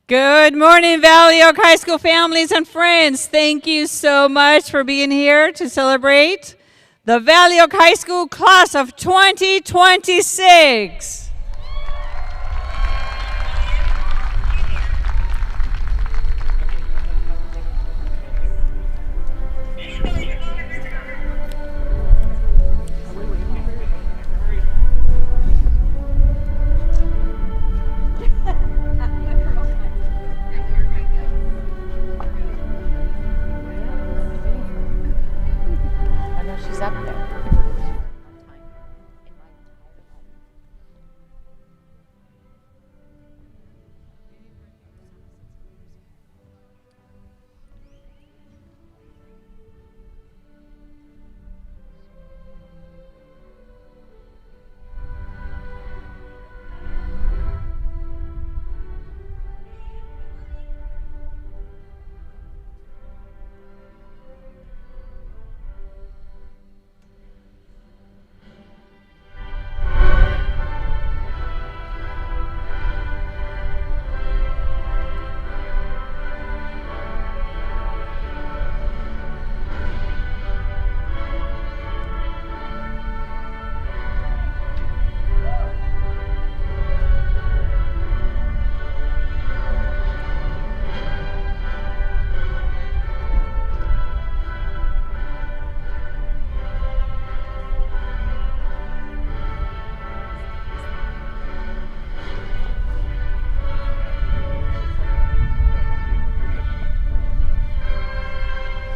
Good morning, Valley Oak High School families and friends. Thank you so much for being here to celebrate the Valley Oak High School class of 2026. I know she's up there.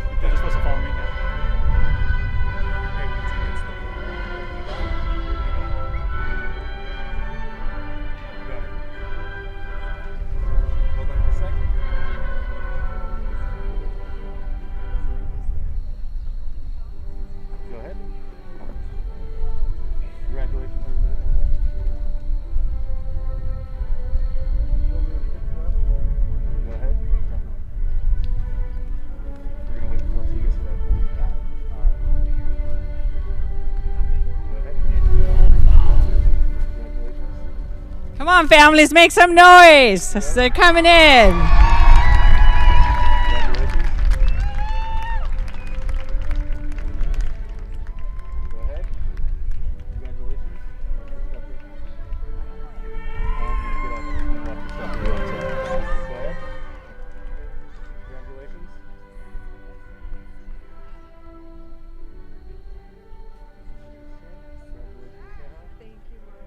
You guys are supposed to follow me now. Hold on a second. Go ahead. Congratulations, everybody. Go ahead. We're gonna wait until she gets to that blue dot. Go ahead. Congratulations. Come on, families, make some noise. They're coming in. Congratulations. Go ahead. Congratulations. Get up. Watch your step. Go ahead. Congratulations. Thank you, Mark.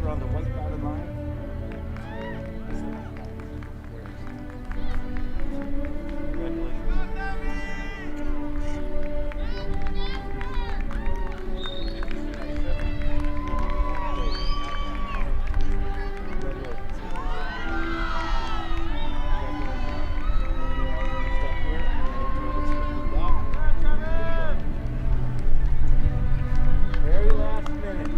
We're on the white dotted line. Very last minute.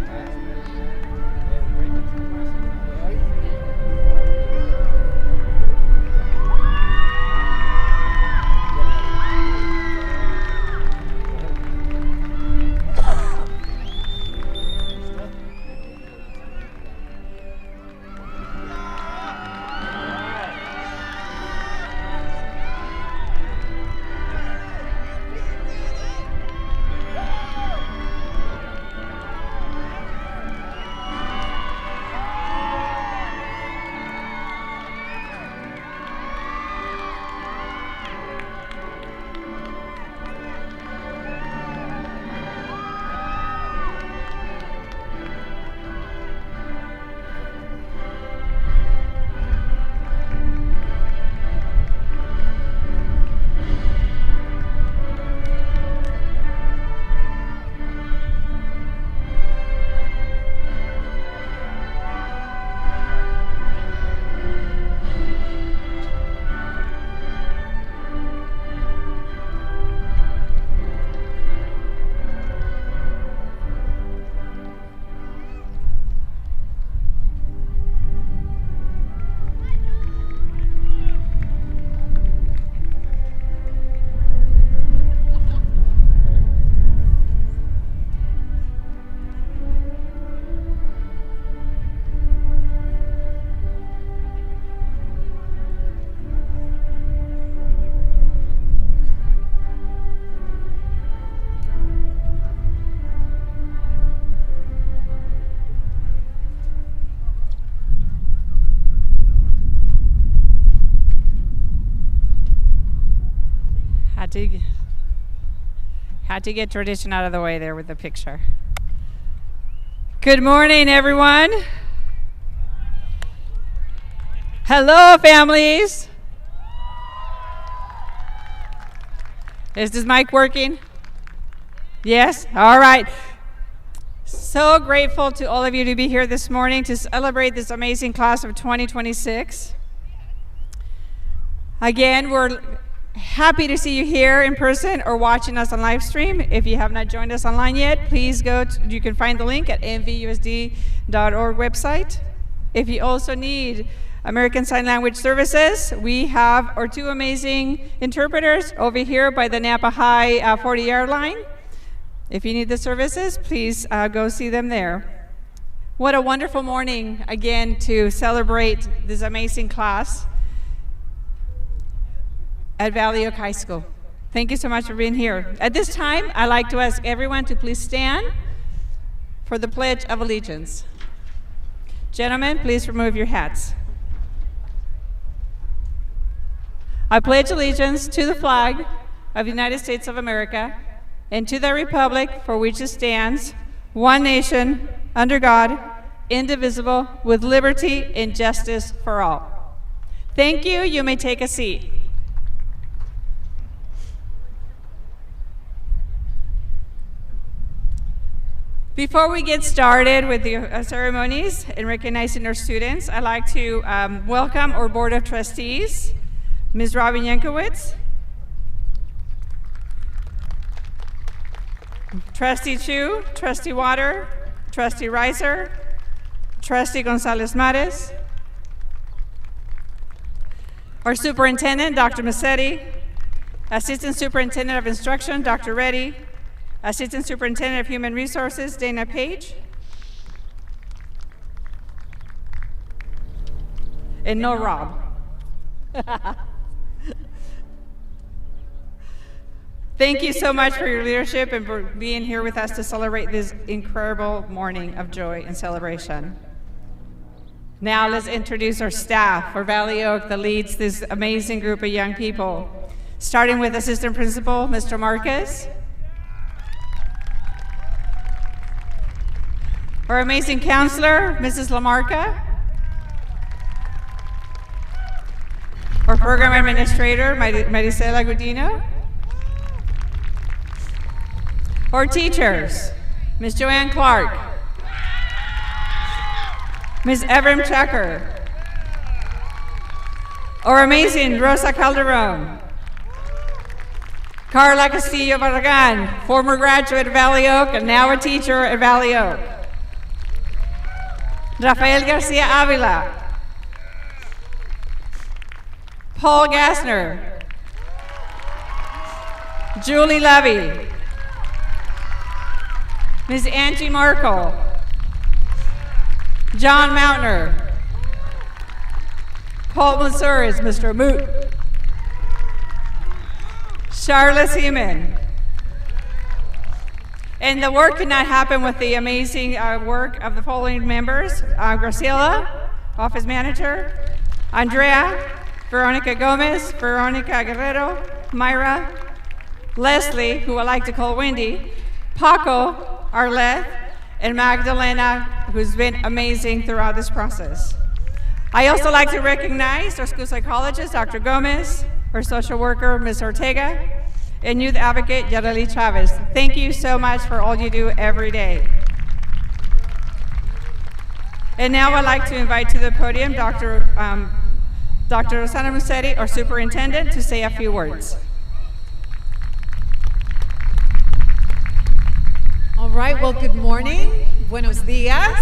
Had to get tradition out of the way there with the picture. Good morning, everyone. Hello, families. Is this mic working? Yes? All right. So grateful to all of you to be here this morning to celebrate this amazing class of 2026. Again, we're happy to see you here in person or watching us on live stream. If you have not joined us online yet, please you can find the link at mvusd.org website. If you also need American Sign Language services, we have our two amazing interpreters over here by the Napa High 40-yard line. If you need the services, please go see them there. What a wonderful morning, again, to celebrate this amazing class at Valley Oak High School. Thank you so much for being here. At this time, I'd like to ask everyone to please stand for the Pledge of Allegiance. Gentlemen, please remove your hats. I pledge allegiance to the flag of the United States of America and to the republic for which it stands, one nation, under God, indivisible, with liberty and justice for all. Thank you. You may take a seat. Before we get started with the ceremonies and recognizing our students, I'd like to welcome our Board of Trustees, Ms. Robin Yankowitz, Trustee Chu, Trustee Water, Trustee Reiser, Trustee Gonzalez Mares, our Superintendent, Dr. Massetti, Assistant Superintendent of Instruction, Dr. Reddy, Assistant Superintendent of Human Resources, Dana Page, and no Rob. Thank you so much for your leadership and for being here with us to celebrate this incredible morning of joy and celebration. Now let's introduce our staff for Valley Oak that leads this amazing group of young people, starting with Assistant Principal, Mr. Marquez. Our amazing counselor, Mrs. Lamarca. Our program administrator, Marisela Godino. Our teachers, Ms. Joanne Clark, Ms. Evrim Checker, our amazing Rosa Calderon, Carla Castillo Barragan, former graduate at Valley Oak and now a teacher at Valley Oak, Rafael Garcia Avila, Paul Gassner, Julie Levy, Ms. Angie Markle, John Mountner, Paul Mansour is Mr. Moot, Charlotte Seaman. And the work could not happen with the amazing work of the following members: Graciela, office manager, Andrea, Veronica Gomez, Veronica Guerrero, Myra, Leslie, who I like to call Wendy, Paco, Arlette, and Magdalena, who's been amazing throughout this process. I also like to recognize our school psychologist, Dr. Gomez, our social worker, Ms. Ortega, and youth advocate, Yareli Chavez. Thank you so much for all you do every day. And now I'd like to invite to the podium Dr. Rosana Musetti, our superintendent, to say a few words. All right, well, good morning, buenos dias,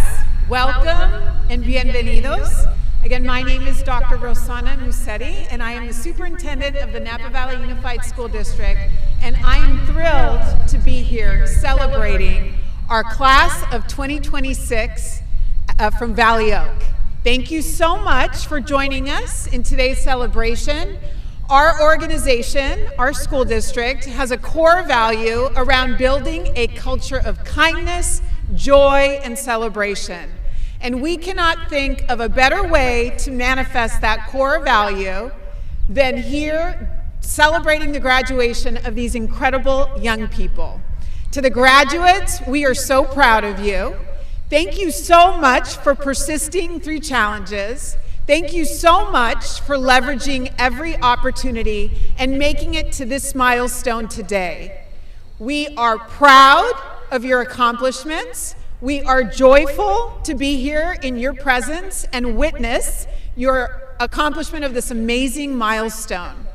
welcome, and bienvenidos. Again, my name is Dr. Rosana Musetti, and I am the superintendent of the Napa Valley Unified School District, and I am thrilled to be here celebrating our class of 2026 from Valley Oak. Thank you so much for joining us in today's celebration. Our organization, our school district, has a core value around building a culture of kindness, joy, and celebration. And we cannot think of a better way to manifest that core value than here celebrating the graduation of these incredible young people. To the graduates, we are so proud of you. Thank you so much for persisting through challenges. Thank you so much for leveraging every opportunity and making it to this milestone today. We are proud of your accomplishments. We are joyful to be here in your presence and witness your accomplishment of this amazing milestone.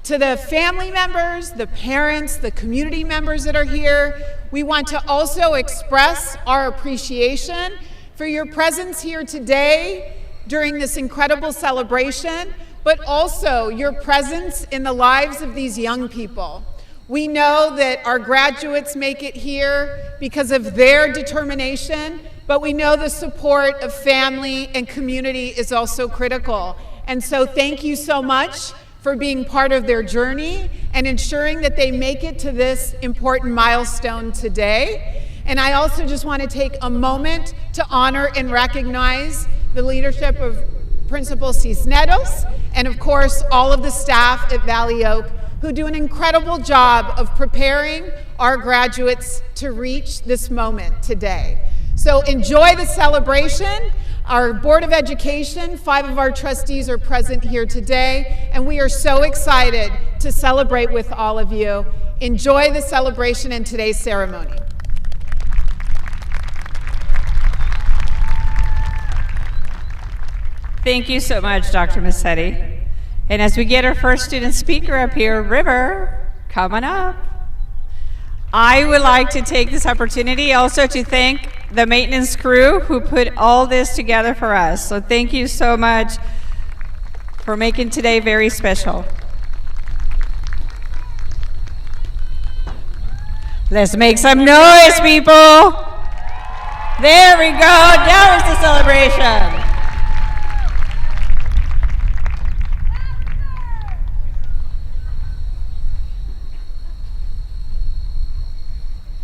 To the family members, the parents, the community members that are here, we want to also express our appreciation for your presence here today during this incredible celebration, but also your presence in the lives of these young people. We know that our graduates make it here because of their determination, but we know the support of family and community is also critical. And so thank you so much for being part of their journey and ensuring that they make it to this important milestone today. And I also just want to take a moment to honor and recognize the leadership of Principal Cisneros, and of course all of the staff at Valley Oak who do an incredible job of preparing our graduates to reach this moment today. So enjoy the celebration. Our Board of Education, 5 of our trustees are present here today, and we are so excited to celebrate with all of you. Enjoy the celebration and today's ceremony. Thank you so much, Dr. Musetti. And as we get our first student speaker up here, River, come on up. I would like to take this opportunity also to thank the maintenance crew who put all this together for us. So thank you so much for making today very special. Let's make some noise, people. There we go. Now is the celebration.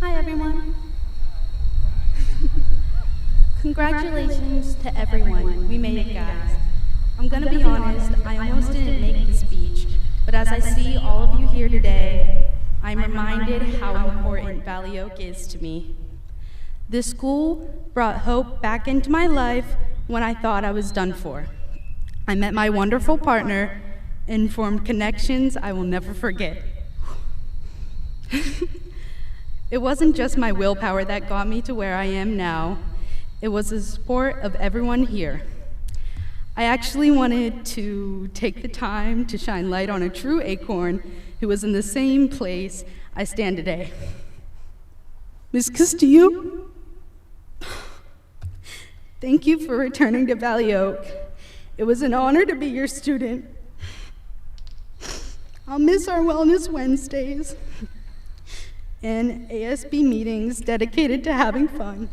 Hi, everyone. Congratulations to everyone. We made it, guys. I'm gonna be honest, I almost didn't make the speech, but as I see all of you here today, I'm reminded how important Valley Oak is to me. This school brought hope back into my life when I thought I was done for. I met my wonderful partner and formed connections I will never forget. It wasn't just my willpower that got me to where I am now. It was the support of everyone here. I actually wanted to take the time to shine light on a true Acorn who was in the same place I stand today. Ms. Castillo, thank you for returning to Valley Oak. It was an honor to be your student. I'll miss our Wellness Wednesdays and ASB meetings dedicated to having fun.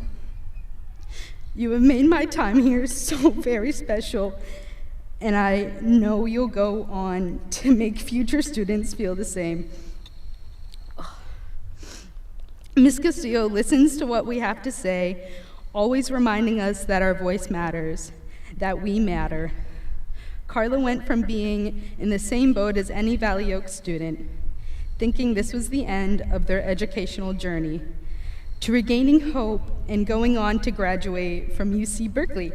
You have made my time here so very special, and I know you'll go on to make future students feel the same. Ms. Castillo listens to what we have to say, always reminding us that our voice matters, that we matter. Carla went from being in the same boat as any Valley Oak student, thinking this was the end of their educational journey, to regaining hope and going on to graduate from UC Berkeley.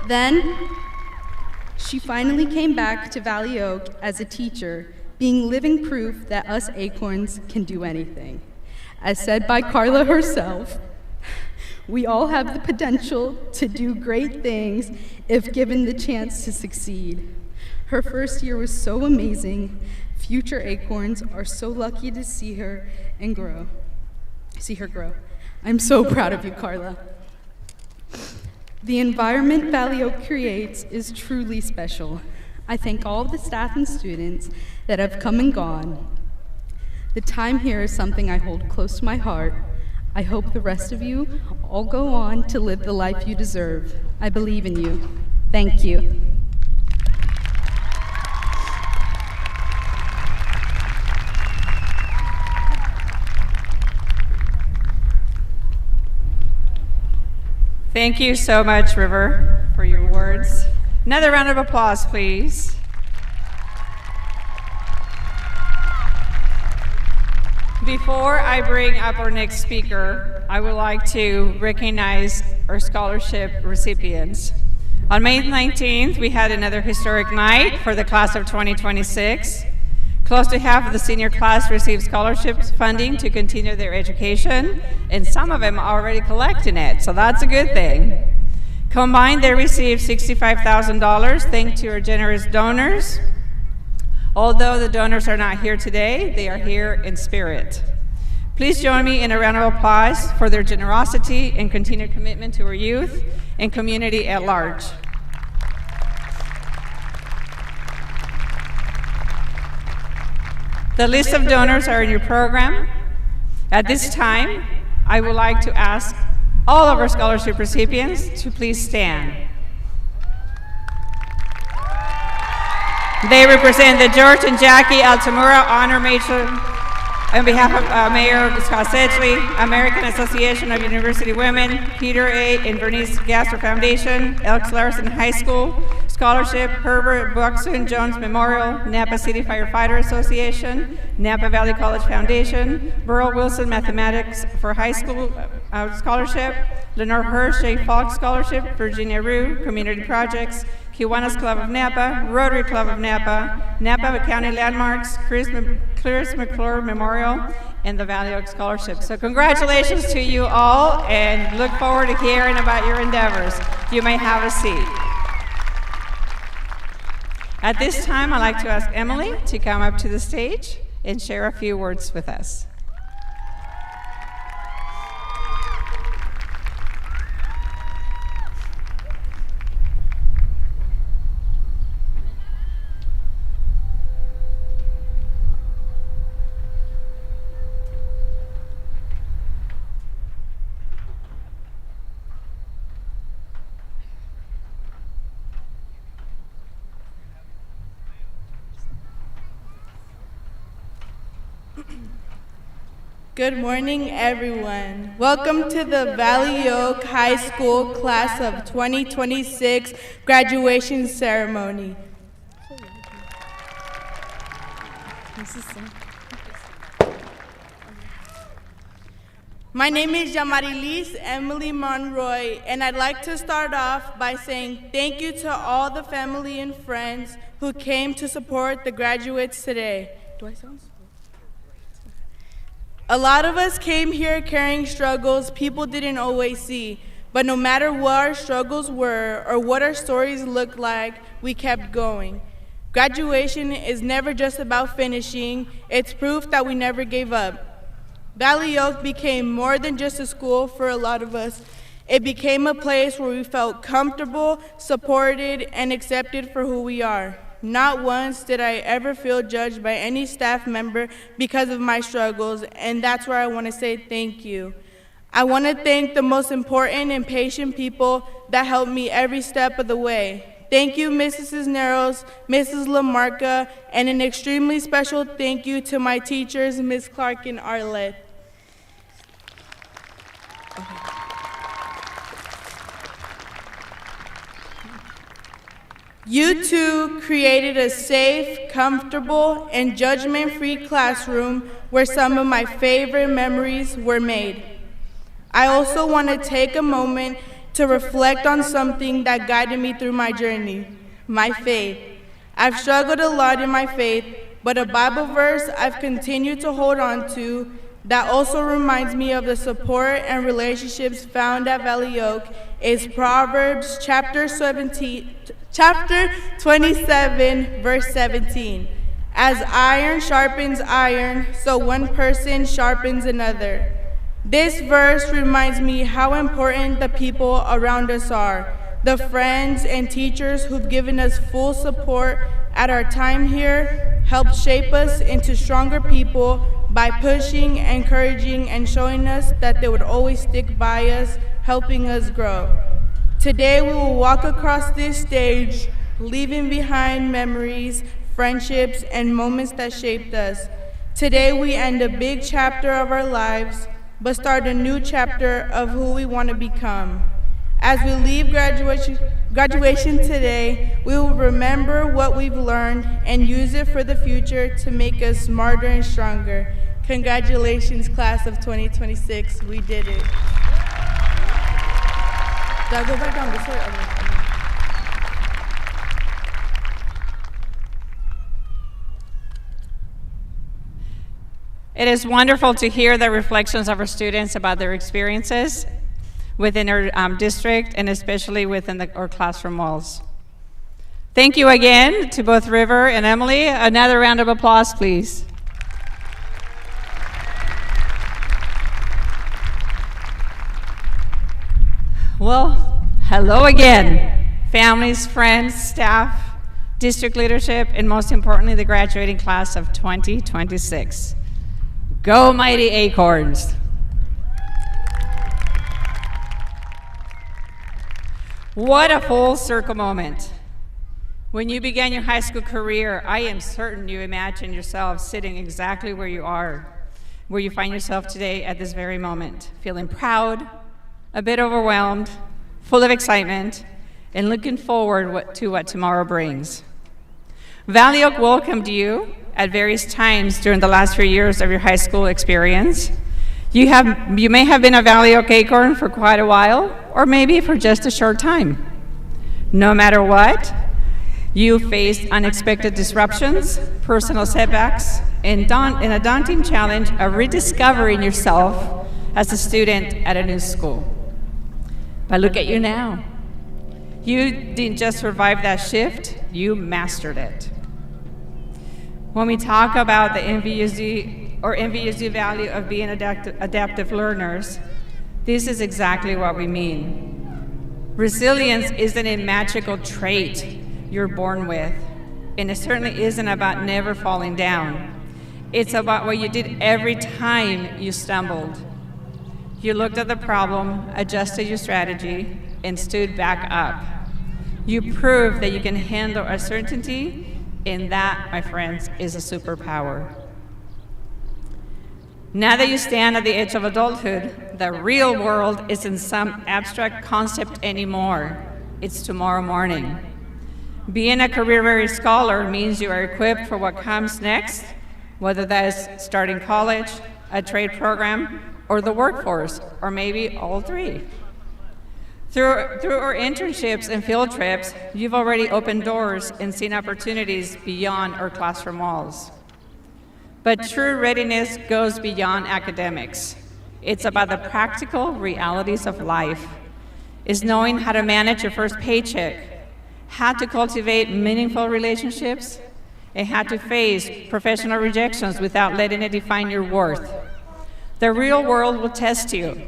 Then, she finally came back to Valley Oak as a teacher, being living proof that us Acorns can do anything. As said by Carla herself, we all have the potential to do great things if given the chance to succeed. Her first year was so amazing. Future Acorns are so lucky to see her and grow. I'm so proud of you, Carla. The environment Valley Oak creates is truly special. I thank all of the staff and students that have come and gone. The time here is something I hold close to my heart. I hope the rest of you all go on to live the life you deserve. I believe in you. Thank you. Thank you so much, River, for your words. Another round of applause, please. Before I bring up our next speaker, I would like to recognize our scholarship recipients. On May 19th, we had another historic night for the class of 2026. Close to half of the senior class received scholarships funding to continue their education, and some of them are already collecting it, so that's a good thing. Combined, they received $65,000 thanks to our generous donors. Although the donors are not here today, they are here in spirit. Please join me in a round of applause for their generosity and continued commitment to our youth and community at large. The list of donors are in your program. At this time, I would like to ask all of our scholarship recipients to please stand. They represent the George and Jackie Altamura Honor Major on behalf of Mayor Scott Sedgley, American Association of University Women, Peter A. and Bernice Gasser Foundation, Elks Larson High School Scholarship, Herbert Buxton Jones Memorial, Napa City Firefighter Association, Napa Valley College Foundation, Burl Wilson Mathematics for High School Scholarship, Lenore Hirsch J. Falk Scholarship, Virginia Rue Community Projects, Kiwanis Club of Napa, Rotary Club of Napa, Napa County Landmarks, Clears McClure Memorial, and the Valley Oak Scholarship. So congratulations to you all, and look forward to hearing about your endeavors. You may have a seat. At this time, I'd like to ask Emily to come up to the stage and share a few words with us. Good morning, everyone. Welcome to the Valley Oak High School Class of 2026 graduation ceremony. My name is Yamarilis Emily Monroy, and I'd like to start off by saying thank you to all the family and friends who came to support the graduates today. Do I sound slow? A lot of us came here carrying struggles people didn't always see, but no matter what our struggles were or what our stories looked like, we kept going. Graduation is never just about finishing, it's proof that we never gave up. Valley Oak became more than just a school for a lot of us. It became a place where we felt comfortable, supported, and accepted for who we are. Not once did I ever feel judged by any staff member because of my struggles, and that's where I want to say thank you. I want to thank the most important and patient people that helped me every step of the way. Thank you, Mrs. Cisneros, Mrs. Lamarca, and an extremely special thank you to my teachers, Ms. Clark and Arlette. You two created a safe, comfortable, and judgment-free classroom where some of my favorite memories were made. I also want to take a moment to reflect on something that guided me through my journey, my faith. I've struggled a lot in my faith, but a Bible verse I've continued to hold on to that also reminds me of the support and relationships found at Valley Oak is Proverbs chapter 27, verse 17. As iron sharpens iron, so one person sharpens another. This verse reminds me how important the people around us are, the friends and teachers who've given us full support at our time here, helped shape us into stronger people by pushing, encouraging, and showing us that they would always stick by us, helping us grow. Today we will walk across this stage, leaving behind memories, friendships, and moments that shaped us. Today we end a big chapter of our lives, but start a new chapter of who we want to become. As we leave graduation today, we will remember what we've learned and use it for the future to make us smarter and stronger. Congratulations, class of 2026. We did it. Do I go back down this way? It is wonderful to hear the reflections of our students about their experiences within our district and especially within our classroom walls. Thank you again to both River and Emily. Another round of applause, please. Well, hello again, families, friends, staff, district leadership, and most importantly, the graduating class of 2026. Go Mighty Acorns! What a full circle moment. When you began your high school career, I am certain you imagined yourself sitting exactly where you are, where you find yourself today at this very moment, feeling proud, a bit overwhelmed, full of excitement, and looking forward to what tomorrow brings. Valley Oak welcomed you at various times during the last few years of your high school experience. You may have been a Valley Oak Acorn for quite a while, or maybe for just a short time. No matter what, you faced unexpected disruptions, personal setbacks, and a daunting challenge of rediscovering yourself as a student at a new school. But look at you now. You didn't just survive that shift, you mastered it. When we talk about the NVUSD value of being adaptive learners, this is exactly what we mean. Resilience isn't a magical trait you're born with, and it certainly isn't about never falling down. It's about what you did every time you stumbled. You looked at the problem, adjusted your strategy, and stood back up. You proved that you can handle uncertainty, and that, my friends, is a superpower. Now that you stand at the edge of adulthood, the real world isn't some abstract concept anymore. It's tomorrow morning. Being a career-ready scholar means you are equipped for what comes next whether that is starting college, a trade program, or the workforce, or maybe all three. Through our internships and field trips, you've already opened doors and seen opportunities beyond our classroom walls. But true readiness goes beyond academics. It's about the practical realities of life. It's knowing how to manage your first paycheck, how to cultivate meaningful relationships, and how to face professional rejections without letting it define your worth. The real world will test you,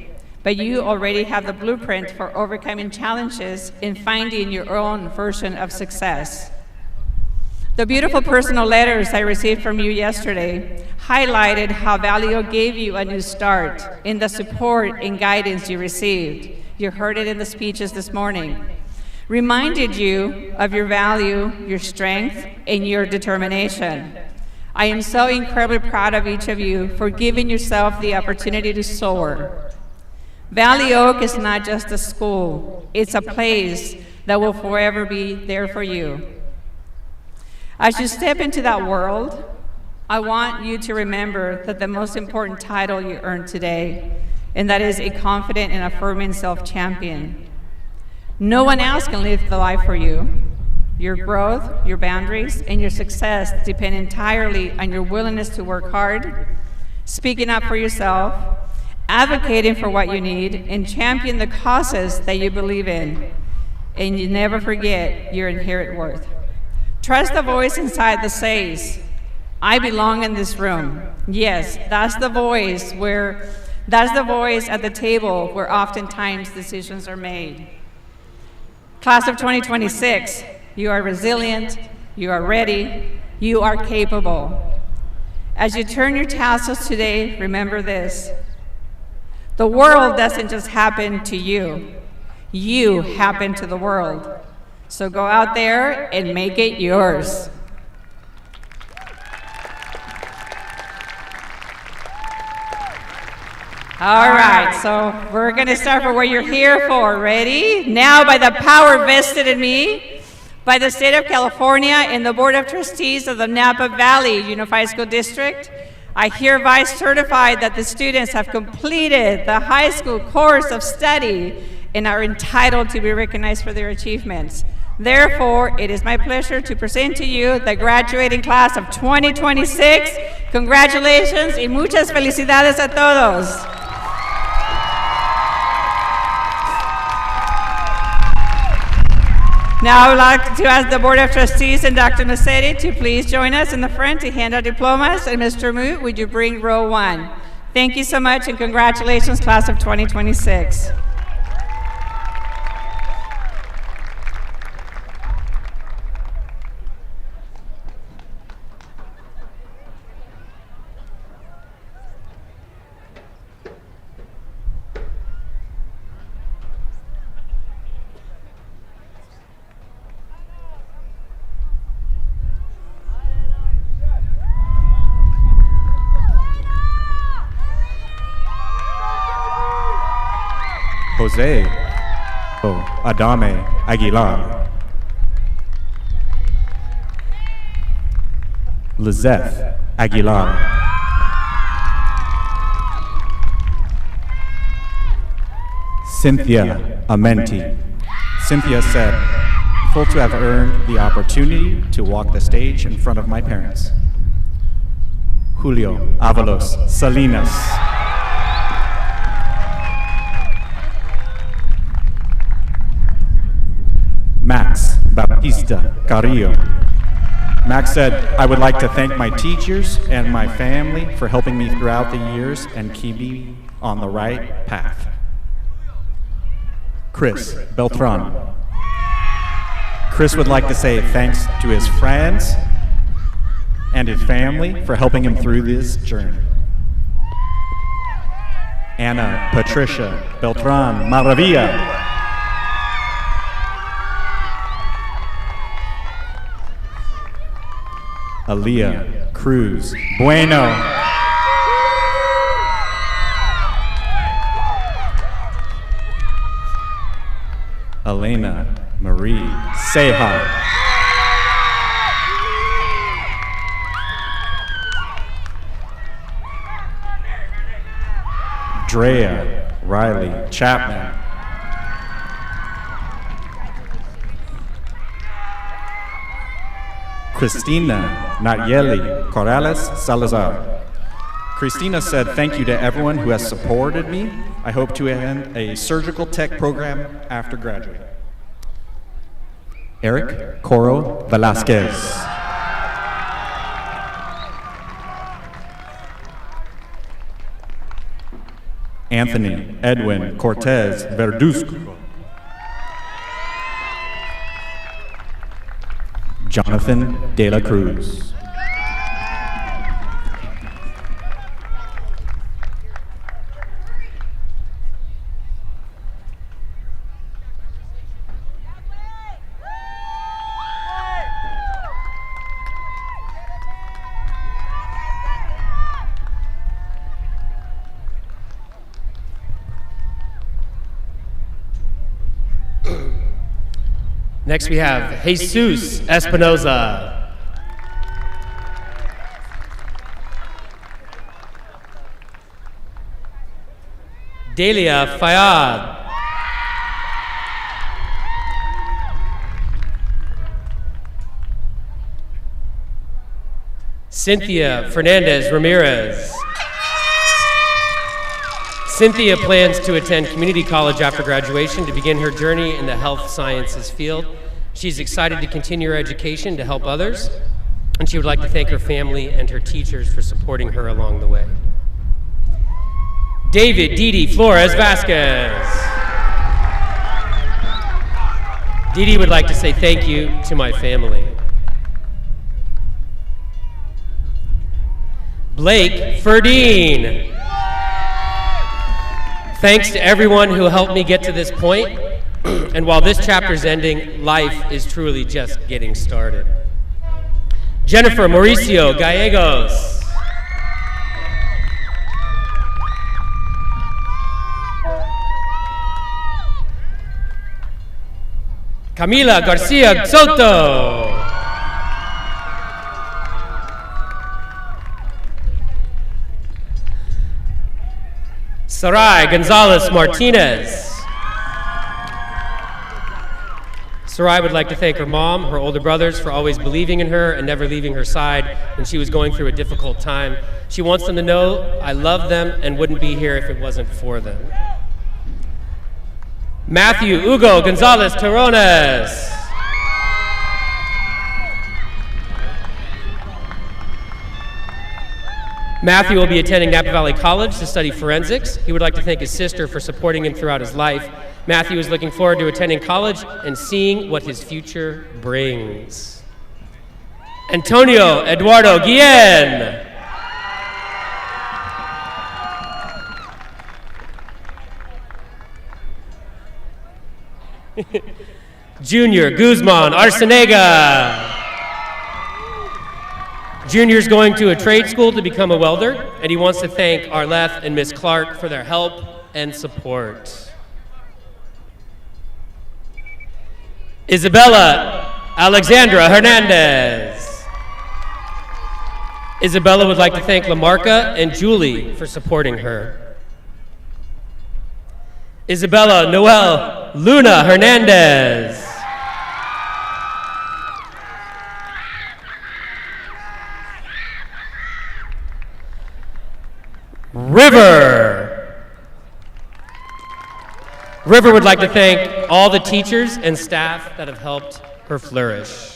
but you already have the blueprint for overcoming challenges and finding your own version of success. The beautiful personal letters I received from you yesterday highlighted how Valio gave you a new start in the support and guidance you received. You heard it in the speeches this morning. Reminded you of your value, your strength, and your determination. I am so incredibly proud of each of you for giving yourself the opportunity to soar. Valley Oak is not just a school, it's a place that will forever be there for you. As you step into that world, I want you to remember that the most important title you earned today, and that is a confident and affirming self-champion. No one else can live the life for you. Your growth, your boundaries, and your success depend entirely on your willingness to work hard, speaking up for yourself, advocating for what you need, and champion the causes that you believe in. And you never forget your inherent worth. Trust the voice inside that says, I belong in this room. Yes, that's the voice at the table where oftentimes decisions are made. Class of 2026, you are resilient, you are ready, you are capable. As you turn your tassels today, remember this. The world doesn't just happen to you. You happen to the world. So go out there and make it yours. All right, so we're going to start for what you're here for. Ready? Now, by the power vested in me, by the State of California and the Board of Trustees of the Napa Valley Unified School District, I hereby certify that the students have completed the high school course of study and are entitled to be recognized for their achievements. Therefore, it is my pleasure to present to you the graduating class of 2026. Congratulations y muchas felicidades a todos. Now I would like to ask the Board of Trustees and Dr. Musetti to please join us in the front to hand out diplomas. And Mr. Moot, would you bring row 1? Thank you so much and congratulations, class of 2026. Jose Adame Aguilar. Lizeth Aguilar. Cynthia Amenti. Cynthia said, "Full to have earned the opportunity to walk the stage in front of my parents." Julio Avalos Salinas. Max Baptista Carrillo. Max said, "I would like to thank my teachers and my family for helping me throughout the years and keep me on the right path." Chris Beltran. Chris would like to say thanks to his friends and his family for helping him through this journey. Anna Patricia Beltran Maravilla. Aaliyah Cruz Bueno. Elena Marie Seja. Drea Riley Chapman. Christina Nayeli Corrales Salazar. Christina said, "Thank you to everyone who has supported me. I hope to end a surgical tech program after graduating." Eric Coro Velasquez. Anthony Edwin Cortez Verduzco. Jonathan De La Cruz. Next we have Jesus Espinoza. Delia Fayad. Cynthia Fernandez Ramirez. Cynthia plans to attend community college after graduation to begin her journey in the health sciences field. She's excited to continue her education to help others, and she would like to thank her family and her teachers for supporting her along the way. David Didi Flores Vasquez. Didi would like to say thank you to my family. Blake Ferdine. Thanks to everyone who helped me get to this point. And while this chapter's ending, life is truly just getting started. Jennifer Mauricio Gallegos. Camila Garcia Soto. Sarai Gonzalez Martinez. Sarai would like to thank her mom, her older brothers for always believing in her and never leaving her side when she was going through a difficult time. She wants them to know I love them and wouldn't be here if it wasn't for them. Matthew Hugo Gonzalez Terrones. Matthew will be attending Napa Valley College to study forensics. He would like to thank his sister for supporting him throughout his life. Matthew is looking forward to attending college and seeing what his future brings. Antonio Eduardo Guillen. Junior Guzman Arcenega. Junior's going to a trade school to become a welder, and he wants to thank Arleth and Miss Clark for their help and support. Isabella Alexandra Hernandez. Isabella would like to thank Lamarca and Julie for supporting her. Isabella Noel Luna Hernandez. River would like to thank all the teachers and staff that have helped her flourish.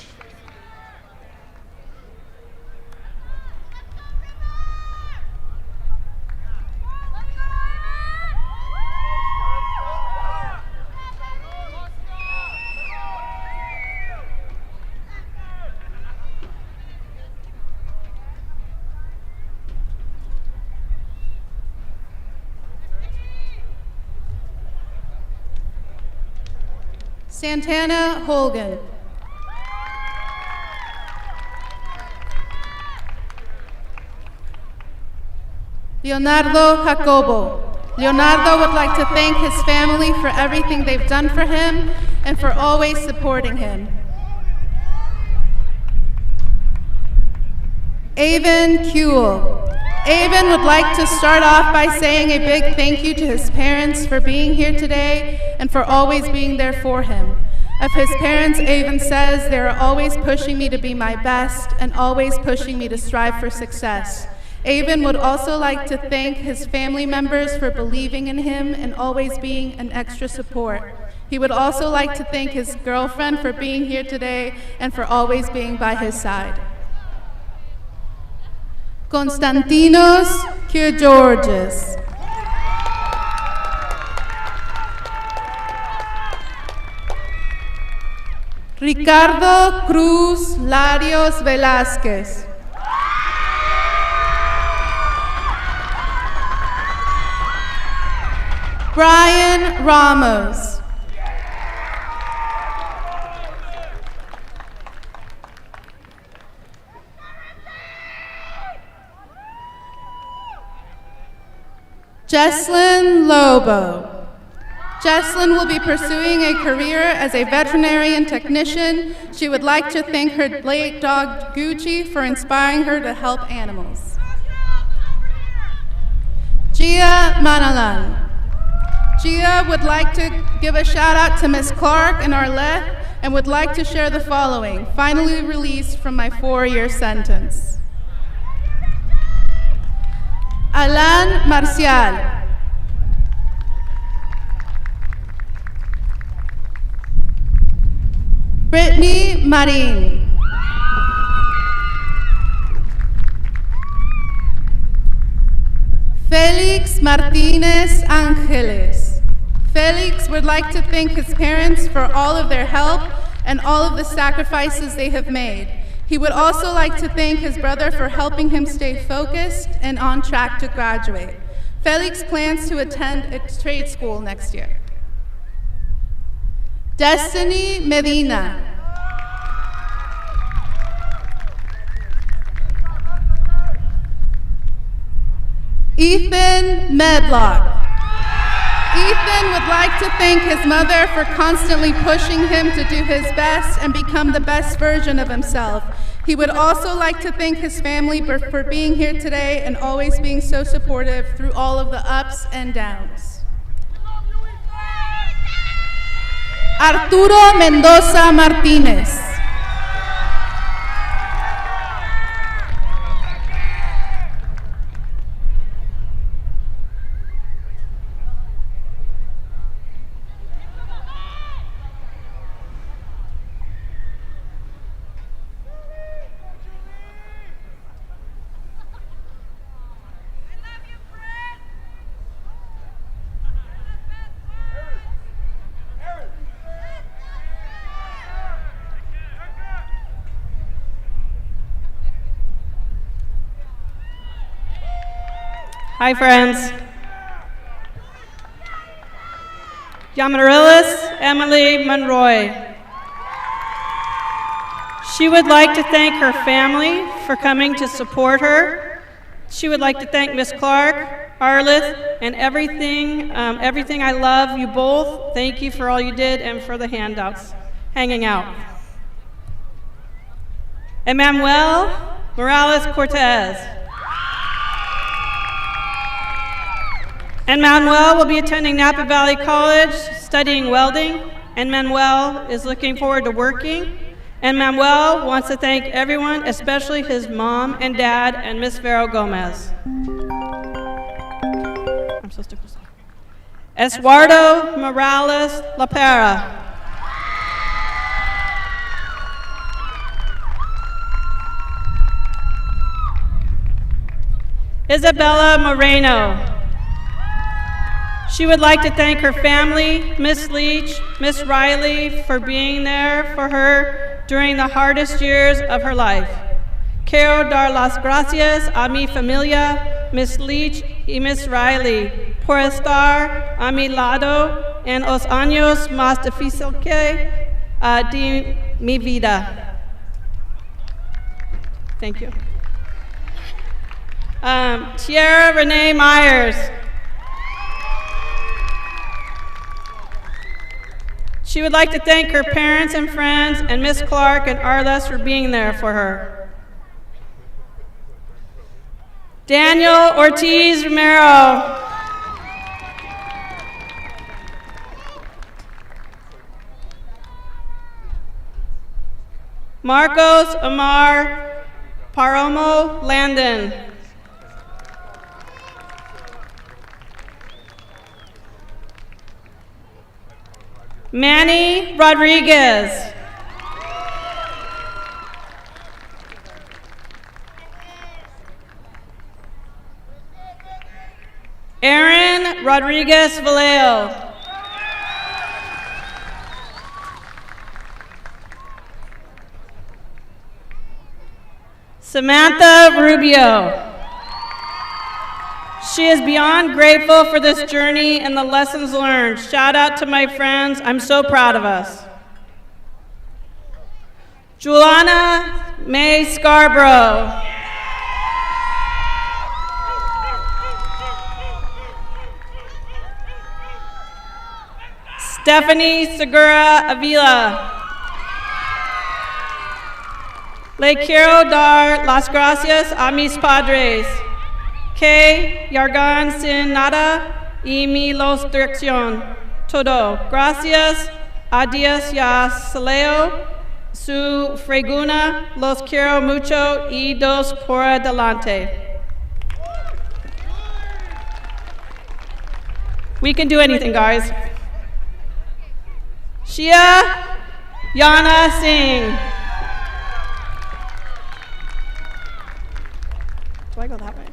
Santana Holgan. Leonardo Jacobo. Leonardo would like to thank his family for everything they've done for him and for always supporting him. Avon Kuehl. Avon would like to start off by saying a big thank you to his parents for being here today and for always being there for him. Of his parents, Avon says, they are always pushing me to be my best and always pushing me to strive for success. Avon would also like to thank his family members for believing in him and always being an extra support. He would also like to thank his girlfriend for being here today and for always being by his side. Konstantinos Kyrgiorgis. Ricardo Cruz Larios Velázquez. Brian Ramos. Jesslyn Lobo. Jesslyn will be pursuing a career as a veterinarian technician. She would like to thank her late dog Gucci for inspiring her to help animals. Gia Manalan. Gia would like to give a shout out to Miss Clark and Arlette and would like to share the following, finally released from my 4-year sentence. Alan Marcial. Brittany Marin. Felix Martinez Angeles. Felix would like to thank his parents for all of their help and all of the sacrifices they have made. He would also like to thank his brother for helping him stay focused and on track to graduate. Felix plans to attend a trade school next year. Destiny Medina. Ethan Medlock. Ethan would like to thank his mother for constantly pushing him to do his best and become the best version of himself. He would also like to thank his family for being here today and always being so supportive through all of the ups and downs. Arturo Mendoza Martinez. Hi, friends. Yamarilis Emily Monroy. She would like to thank her family for coming to support her. She would like to thank Miss Clark, Arlith, and everything I love you both. Thank you for all you did and for the handouts, hanging out. Emmanuel Morales Cortez. And Manuel will be attending Napa Valley College, studying welding, and Manuel is looking forward to working. And Manuel wants to thank everyone, especially his mom and dad and Miss Vero Gomez. I'm supposed to go. Eduardo Morales Lapera. Isabella Moreno. She would like to thank her family, Miss Leach, Miss Riley, for being there for her during the hardest years of her life. Quiero dar las gracias a mi familia, Miss Leach y Miss Riley, por estar a mi lado en los años más difíciles de mi vida. Thank you. Tierra Renee Myers. She would like to thank her parents and friends and Miss Clark and Arles for being there for her. Daniel Ortiz Romero. Marcos Omar Paromo Landon. Manny Rodriguez. Aaron Rodriguez Vallejo. Samantha Rubio. She is beyond grateful for this journey and the lessons learned. Shout out to my friends. I'm so proud of us. Juliana May Scarborough. Stephanie Segura Avila. Le quiero dar las gracias a mis padres, que yargan sin nada y mi los dirección. Todo. Gracias a Dios y a Saleo, su freguna. Los quiero mucho y dos por adelante. We can do anything, guys. Shia Yana Singh. Do I go that way?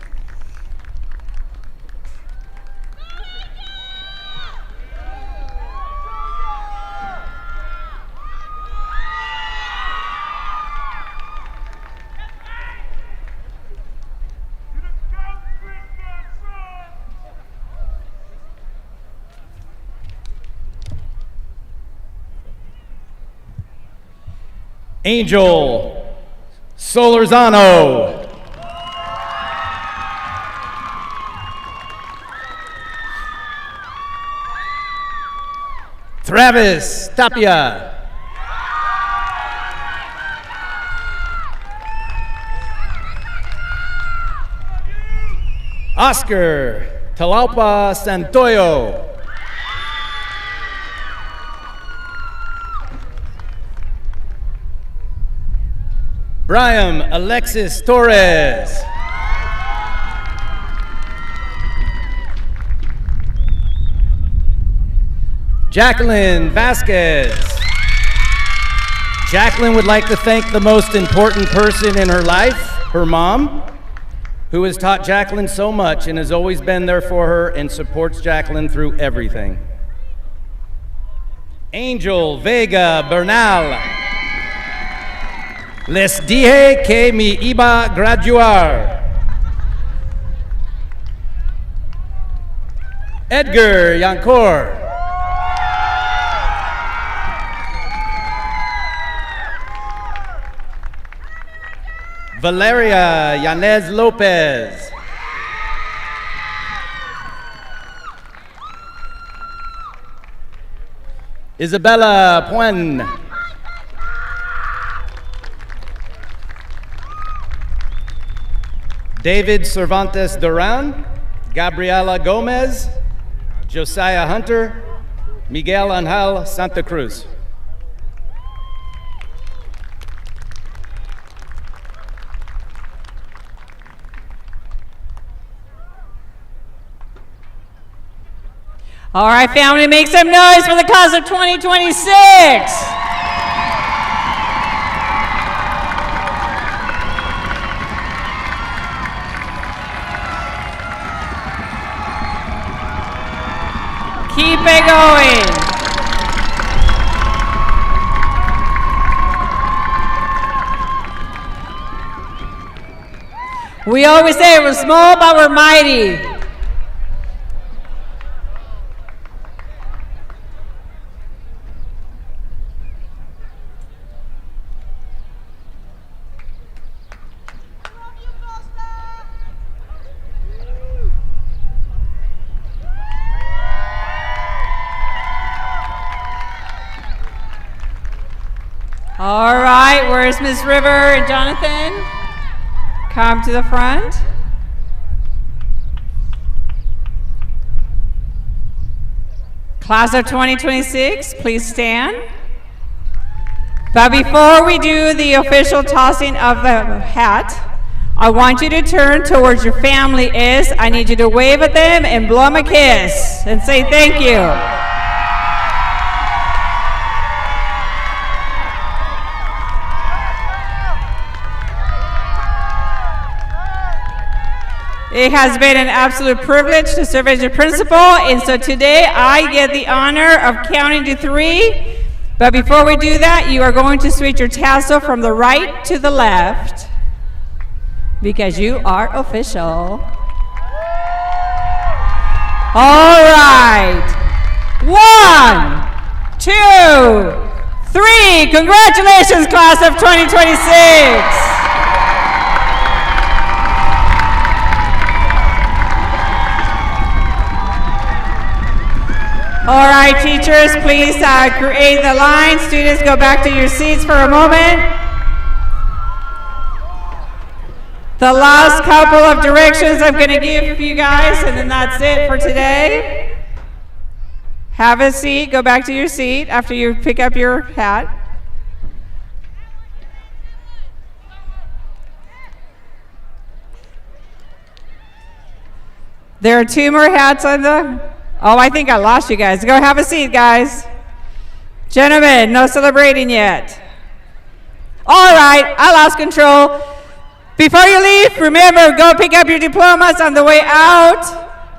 Angel Solorzano. Travis Tapia. Oscar Talaupa Santoyo. Brian Alexis Torres. Jacqueline Vasquez. Jacqueline would like to thank the most important person in her life, her mom, who has taught Jacqueline so much and has always been there for her and supports Jacqueline through everything. Angel Vega Bernal. Les dije que me iba a graduar. Edgar Yancor. Valeria Yanez Lopez. Isabella Puen. David Cervantes Duran, Gabriela Gomez, Josiah Hunter, Miguel Angel Santa Cruz. All right, family, make some noise for the class of 2026. Keep it going. We always say we're small, but we're mighty. All right, where's Miss River and Jonathan? Come to the front. Class of 2026, please stand. But before we do the official tossing of the hat, I want you to turn towards your family. I need you to wave at them and blow them a kiss and say thank you. It has been an absolute privilege to serve as your principal, and so today I get the honor of counting to 3. But before we do that, you are going to switch your tassel from the right to the left because you are official. All right. 1, 2, 3. Congratulations, class of 2026. All right, teachers, please create the line. Students, go back to your seats for a moment. The last couple of directions I'm going to give you guys, and then that's it for today. Have a seat. Go back to your seat after you pick up your hat. There are 2 more hats on the... Oh, I think I lost you guys. Go have a seat, guys. Gentlemen, no celebrating yet. All right, I lost control. Before you leave, remember, go pick up your diplomas on the way out.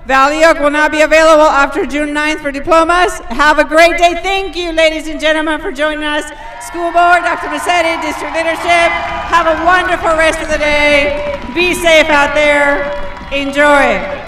Valley Oak will not be available after June 9th for diplomas. Have a great day. Thank you, ladies and gentlemen, for joining us. School board, Dr. Massetti, district leadership. Have a wonderful rest of the day. Be safe out there. Enjoy.